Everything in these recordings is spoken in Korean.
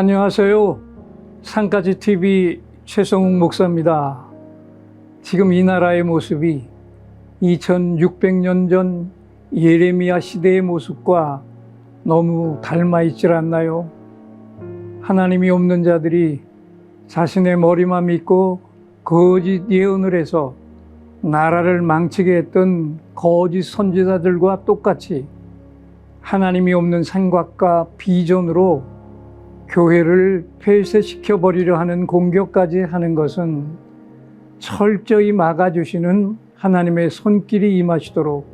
안녕하세요. 산까지 TV 최성욱 목사입니다. 지금 이 나라의 모습이 2600년 전 예레미야 시대의 모습과 너무 닮아 있질 않나요? 하나님이 없는 자들이 자신의 머리만 믿고 거짓 예언을 해서 나라를 망치게 했던 거짓 선지자들과 똑같이 하나님이 없는 생각과 비전으로 교회를 폐쇄시켜 버리려 하는 공격까지 하는 것은 철저히 막아주시는 하나님의 손길이 임하시도록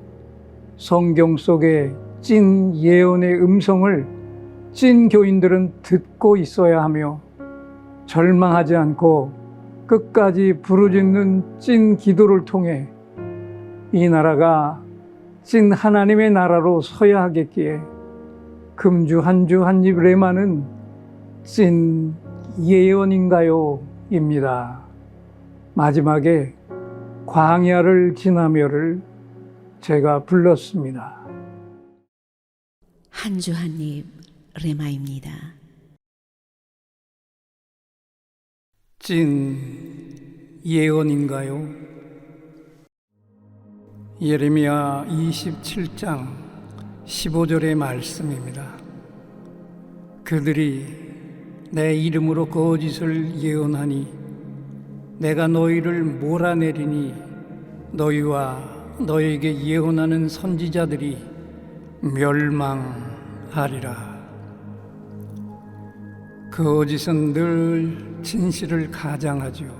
성경 속의 찐 예언의 음성을 찐 교인들은 듣고 있어야 하며 절망하지 않고 끝까지 부르짖는 찐 기도를 통해 이 나라가 찐 하나님의 나라로 서야 하겠기에 금주 한 주 한 입 레마는 찐 예언인가요? 입니다. 마지막에 광야를 지나며를 제가 불렀습니다. 한 주 한 입 레마입니다. 찐 예언인가요? 예레미야 27장 15절의 말씀입니다. 그들이 내 이름으로 거짓을 예언하니 내가 너희를 몰아내리니 너희와 너희에게 예언하는 선지자들이 멸망하리라. 거짓은 늘 진실을 가장하지요.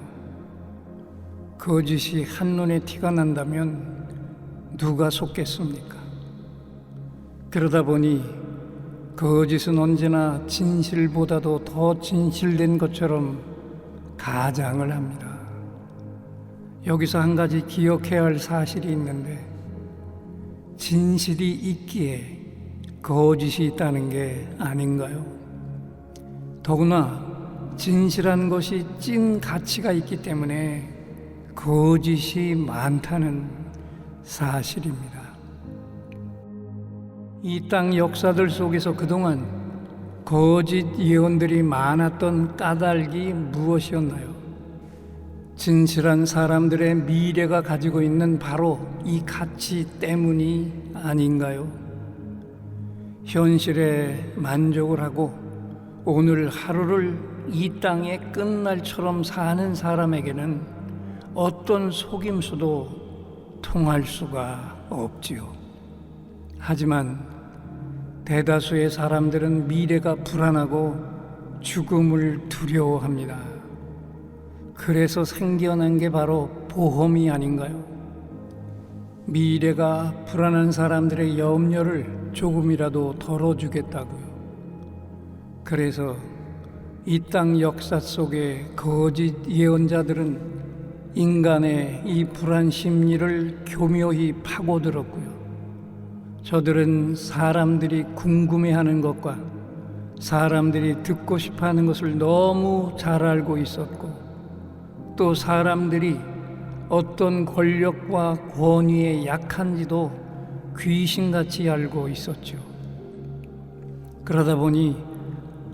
거짓이 한눈에 티가 난다면 누가 속겠습니까? 그러다 보니 거짓은 언제나 진실보다도 더 진실된 것처럼 가장을 합니다. 여기서 한 가지 기억해야 할 사실이 있는데, 진실이 있기에 거짓이 있다는 게 아닌가요? 더구나 진실한 것이 찐 가치가 있기 때문에 거짓이 많다는 사실입니다. 이 땅 역사들 속에서 그동안 거짓 예언들이 많았던 까닭이 무엇이었나요? 진실한 사람들의 미래가 가지고 있는 바로 이 가치 때문이 아닌가요? 현실에 만족을 하고 오늘 하루를 이 땅의 끝날처럼 사는 사람에게는 어떤 속임수도 통할 수가 없지요. 하지만 대다수의 사람들은 미래가 불안하고 죽음을 두려워합니다. 그래서 생겨난 게 바로 보험이 아닌가요? 미래가 불안한 사람들의 염려를 조금이라도 덜어주겠다고요. 그래서 이 땅 역사 속에 거짓 예언자들은 인간의 이 불안 심리를 교묘히 파고들었고요. 저들은 사람들이 궁금해하는 것과 사람들이 듣고 싶어하는 것을 너무 잘 알고 있었고, 또 사람들이 어떤 권력과 권위에 약한지도 귀신같이 알고 있었죠. 그러다 보니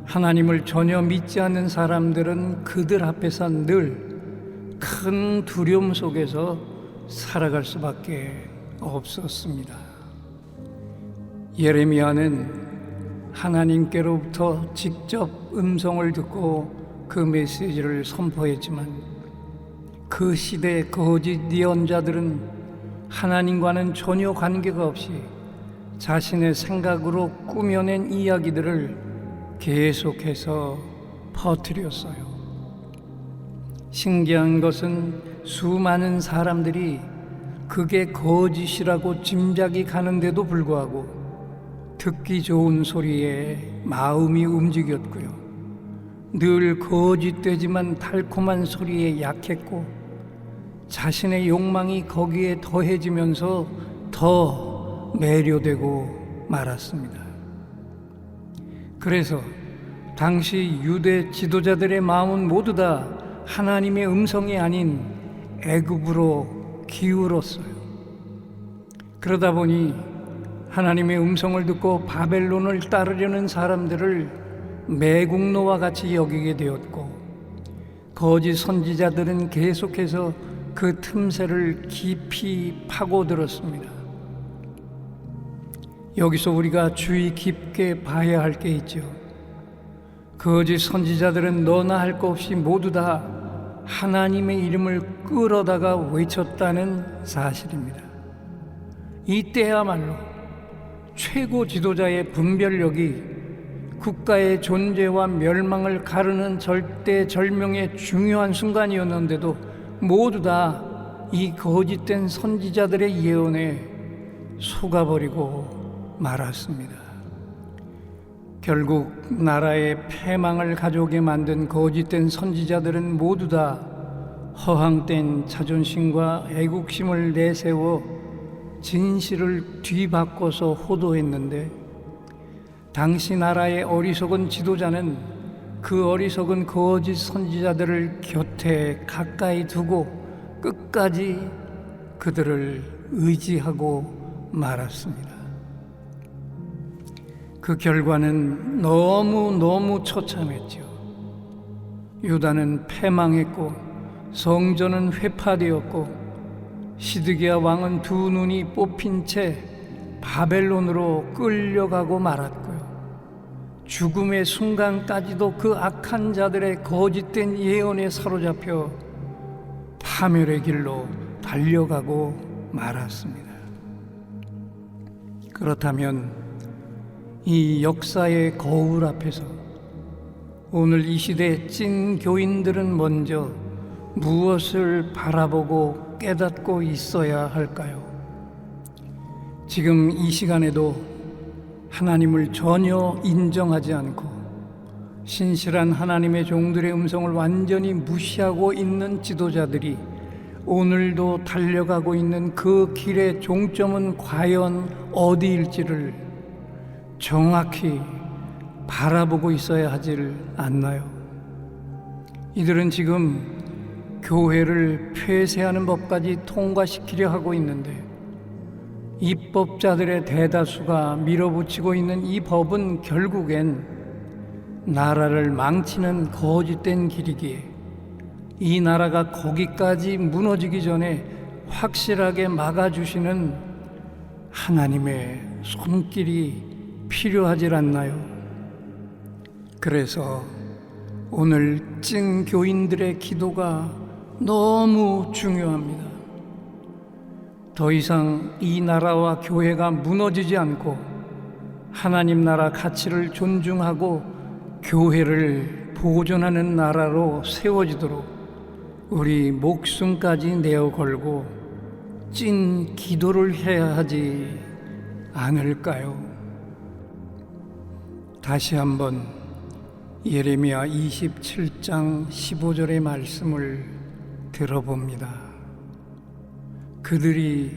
하나님을 전혀 믿지 않는 사람들은 그들 앞에서 늘 큰 두려움 속에서 살아갈 수밖에 없었습니다. 예레미야는 하나님께로부터 직접 음성을 듣고 그 메시지를 선포했지만 그 시대의 거짓 예언자들은 하나님과는 전혀 관계가 없이 자신의 생각으로 꾸며낸 이야기들을 계속해서 퍼뜨렸어요. 신기한 것은 수많은 사람들이 그게 거짓이라고 짐작이 가는데도 불구하고 듣기 좋은 소리에 마음이 움직였고요. 늘 거짓되지만 달콤한 소리에 약했고 자신의 욕망이 거기에 더해지면서 더 매료되고 말았습니다. 그래서 당시 유대 지도자들의 마음은 모두 다 하나님의 음성이 아닌 애굽으로 기울었어요. 그러다 보니 하나님의 음성을 듣고 바벨론을 따르려는 사람들을 매국노와 같이 여기게 되었고, 거짓 선지자들은 계속해서 그 틈새를 깊이 파고들었습니다. 여기서 우리가 주의 깊게 봐야 할 게 있죠. 거짓 선지자들은 너나 할 것 없이 모두 다 하나님의 이름을 끌어다가 외쳤다는 사실입니다. 이때야말로 최고 지도자의 분별력이 국가의 존재와 멸망을 가르는 절대절명의 중요한 순간이었는데도 모두 다 이 거짓된 선지자들의 예언에 속아버리고 말았습니다. 결국 나라의 패망을 가져오게 만든 거짓된 선지자들은 모두 다 허황된 자존심과 애국심을 내세워 진실을 뒤바꿔서 호도했는데, 당시 나라의 어리석은 지도자는 그 어리석은 거짓 선지자들을 곁에 가까이 두고 끝까지 그들을 의지하고 말았습니다. 그 결과는 너무 처참했죠. 유다는 패망했고 성전은 회파되었고 시드기야 왕은 두 눈이 뽑힌 채 바벨론으로 끌려가고 말았고요. 죽음의 순간까지도 그 악한 자들의 거짓된 예언에 사로잡혀 파멸의 길로 달려가고 말았습니다. 그렇다면 이 역사의 거울 앞에서 오늘 이 시대 찐 교인들은 먼저 무엇을 바라보고 깨닫고 있어야 할까요? 지금 이 시간에도 하나님을 전혀 인정하지 않고 신실한 하나님의 종들의 음성을 완전히 무시하고 있는 지도자들이 오늘도 달려가고 있는 그 길의 종점은 과연 어디일지를 정확히 바라보고 있어야 하질 않나요? 이들은 지금 교회를 폐쇄하는 법까지 통과시키려 하고 있는데, 입법자들의 대다수가 밀어붙이고 있는 이 법은 결국엔 나라를 망치는 거짓된 길이기에 이 나라가 거기까지 무너지기 전에 확실하게 막아주시는 하나님의 손길이 필요하질 않나요? 그래서 오늘 찐 교인들의 기도가 너무 중요합니다. 더 이상 이 나라와 교회가 무너지지 않고 하나님 나라 가치를 존중하고 교회를 보존하는 나라로 세워지도록 우리 목숨까지 내어 걸고 찐 기도를 해야 하지 않을까요? 다시 한번 예레미야 27장 15절의 말씀을 들어봅니다. 그들이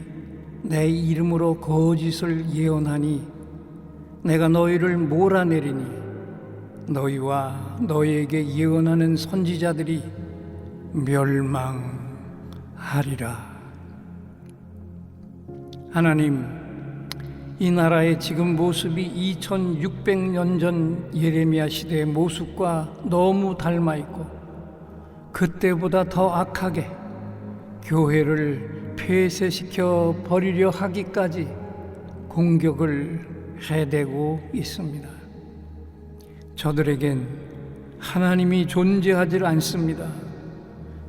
내 이름으로 거짓을 예언하니 내가 너희를 몰아내리니 너희와 너희에게 예언하는 선지자들이 멸망하리라. 하나님, 이 나라의 지금 모습이 2600년 전 예레미야 시대의 모습과 너무 닮아 있고 그때보다 더 악하게 교회를 폐쇄시켜 버리려 하기까지 공격을 해대고 있습니다. 저들에겐 하나님이 존재하지 않습니다.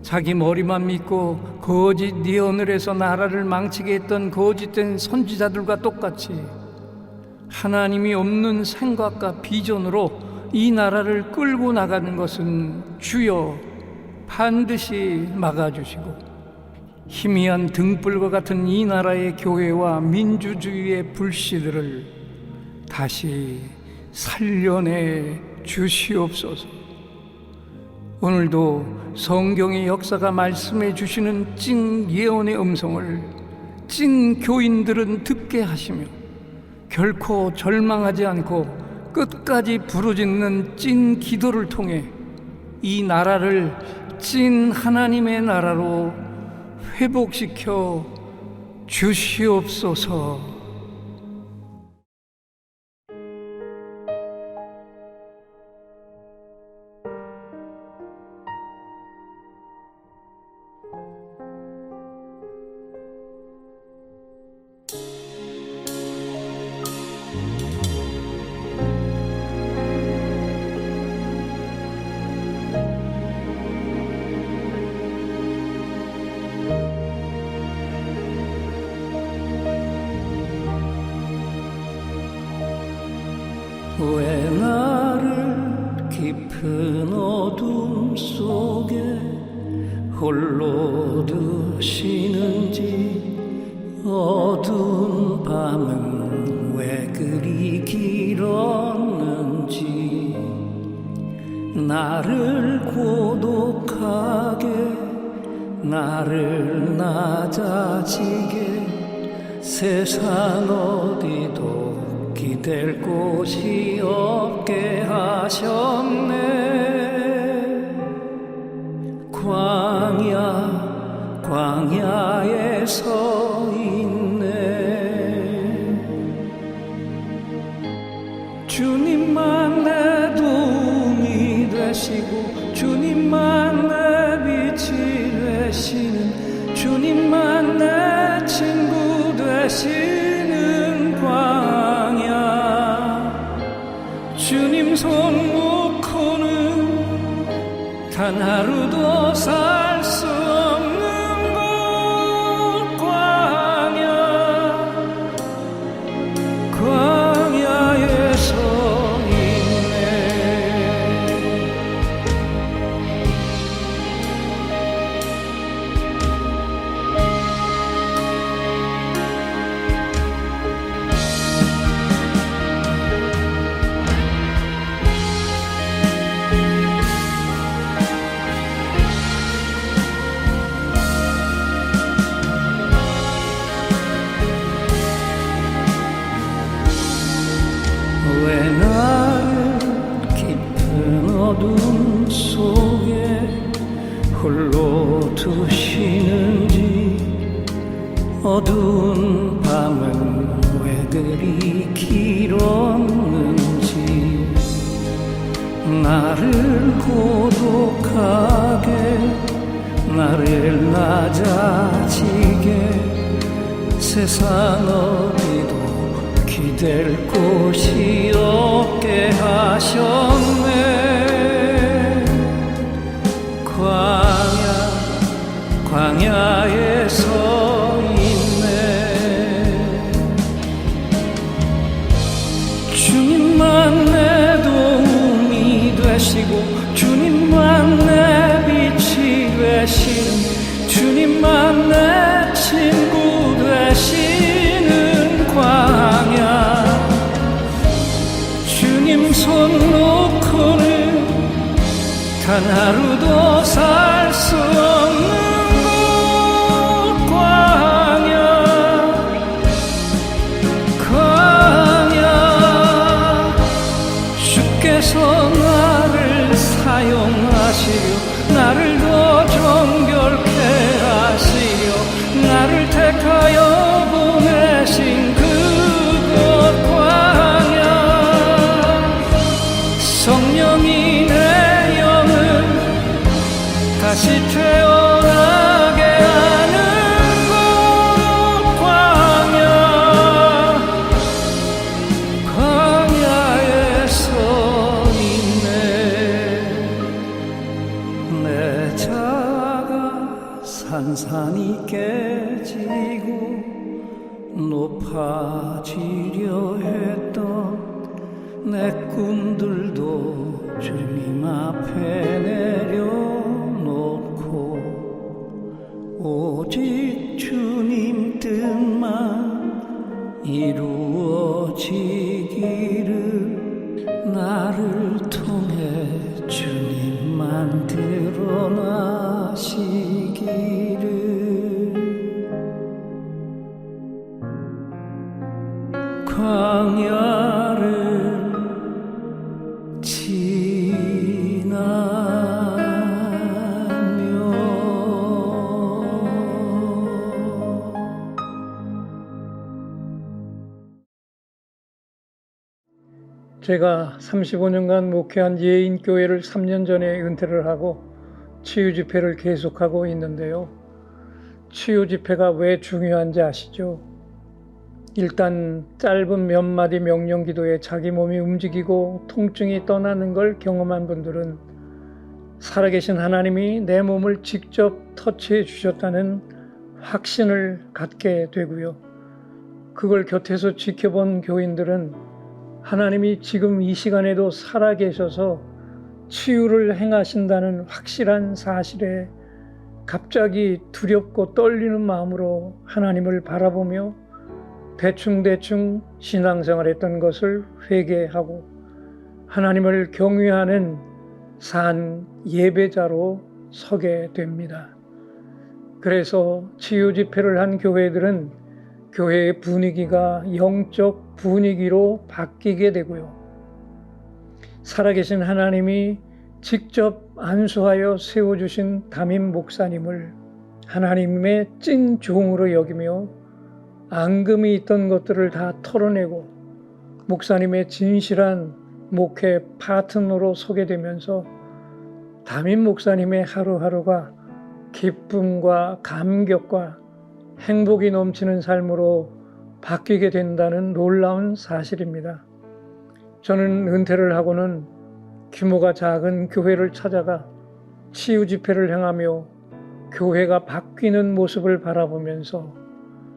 자기 머리만 믿고 거짓 예언을 해서 나라를 망치게 했던 거짓된 선지자들과 똑같이 하나님이 없는 생각과 비전으로 이 나라를 끌고 나가는 것은 주여 반드시 막아주시고 희미한 등불과 같은 이 나라의 교회와 민주주의의 불씨들을 다시 살려내 주시옵소서. 오늘도 성경의 역사가 말씀해 주시는 찐 예언의 음성을 찐 교인들은 듣게 하시며 결코 절망하지 않고 끝까지 부르짖는 찐 기도를 통해 이 나라를 찐 하나님의 나라로 회복시켜 주시옵소서. 왜 나를 깊은 어둠 속에 홀로 두시는지, 어두운 밤은 왜 그리 길었는지, 나를 고독하게, 나를 낮아지게, 세상 어디도 기댈 곳이 없게 하셨네. 광야에 서 있네. 주님만 내 도움이 되시고, 주님만 내 빛이 되시는, 주님만 내 친구 되시는 광야. 주님 손 놓고는 단 하루도 살 수 없는 곳, 광야에 서 있네. 왜 나를 깊은 어둠 속에 홀로 두시는지, 어두운 밤은 왜 그리 길었는지, 나를 고독하게, 나를 낮아지게, 세상 어디도 기댈 곳이 없게 하셨네. 광야에 서 있네. 주님만 내 도움이 되시고, 주님만 내 빛이 되시는, 주님만 내 친구 되시는 광야. 주님 손 놓고는 단 하루도 살 수 없는 곳, 광야. 주께서 나를 사용하시려, 나를 더 정결케 하시려, 나를 택하여 보내신 그곳 광야. 성령이 내 영을 다시 태어나게 하는 곳, 광야에 서 있네. 내 자가 산산이 깨지고 높아지려 했던 내 꿈들도 주님 앞에 내려놓고, 오직 주님 뜻만 이루어지기를, 나를 통해 주님만 드러나시기를. 광야를 제가 35년간 목회한 예인교회를 3년 전에 은퇴를 하고 치유 집회를 계속하고 있는데요. 치유 집회가 왜 중요한지 아시죠? 일단 짧은 몇 마디 명령 기도에 자기 몸이 움직이고 통증이 떠나는 걸 경험한 분들은 살아계신 하나님이 내 몸을 직접 터치해 주셨다는 확신을 갖게 되고요. 그걸 곁에서 지켜본 교인들은 하나님이 지금 이 시간에도 살아계셔서 치유를 행하신다는 확실한 사실에 갑자기 두렵고 떨리는 마음으로 하나님을 바라보며 대충대충 신앙생활했던 것을 회개하고 하나님을 경외하는 산 예배자로 서게 됩니다. 그래서 치유 집회를 한 교회들은 교회의 분위기가 영적 분위기로 바뀌게 되고요. 살아계신 하나님이 직접 안수하여 세워주신 담임 목사님을 하나님의 찐 종으로 여기며 앙금이 있던 것들을 다 털어내고 목사님의 진실한 목회 파트너로 서게 되면서 담임 목사님의 하루하루가 기쁨과 감격과 행복이 넘치는 삶으로 바뀌게 된다는 놀라운 사실입니다. 저는 은퇴를 하고는 규모가 작은 교회를 찾아가 치유 집회를 행하며 교회가 바뀌는 모습을 바라보면서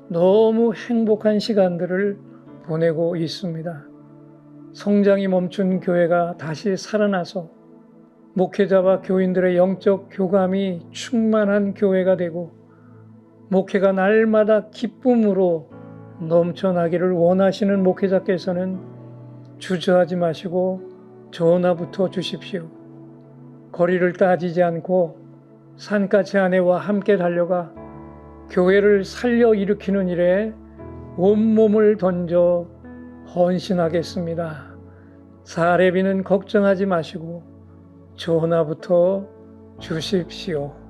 너무 행복한 시간들을 보내고 있습니다. 성장이 멈춘 교회가 다시 살아나서 목회자와 교인들의 영적 교감이 충만한 교회가 되고 목회가 날마다 기쁨으로 넘쳐나기를 원하시는 목회자께서는 주저하지 마시고 전화부터 주십시오. 거리를 따지지 않고 산까지 아내와 함께 달려가 교회를 살려 일으키는 일에 온몸을 던져 헌신하겠습니다. 사례비는 걱정하지 마시고 전화부터 주십시오.